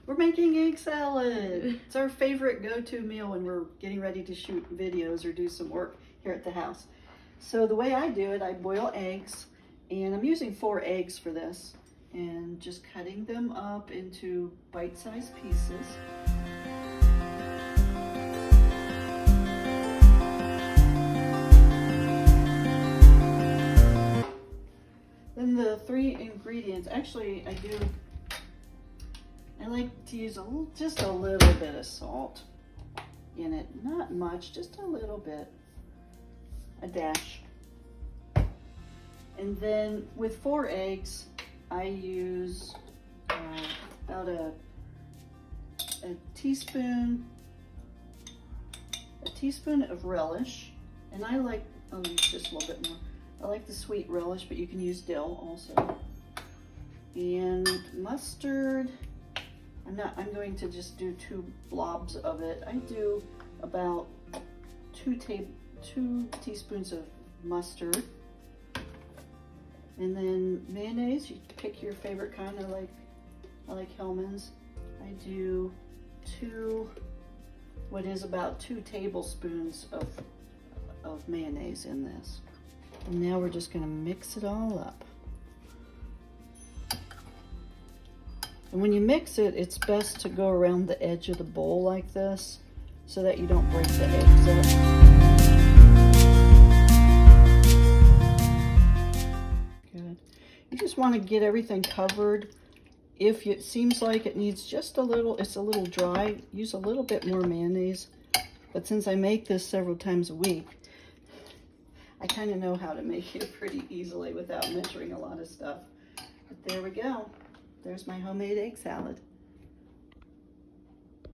We're making egg salad. It's our favorite go-to meal when we're getting ready to shoot videos or do some work here at the house. So the way I do it, I boil eggs, and I'm using 4 eggs for this, and just cutting them up into bite-sized pieces. Then the 3 ingredients, actually I like to use just a little bit of salt in it. Not much, just a little bit, a dash. And then with 4 eggs, I use about a teaspoon of relish. And I like, I'll use just a little bit more. I like the sweet relish, but you can use dill also. And mustard, I'm going to just do 2 blobs of it. I do about 2 teaspoons of mustard. And then mayonnaise, you pick your favorite kind. I like Hellmann's. I do about 2 tablespoons of mayonnaise in this. And now we're just gonna mix it all up. And when you mix it, it's best to go around the edge of the bowl like this so that you don't break the eggs up. Good. You just want to get everything covered. If it seems like it needs just a little, it's a little dry, use a little bit more mayonnaise. But since I make this several times a week, I kind of know how to make it pretty easily without measuring a lot of stuff. But there we go. There's my homemade egg salad.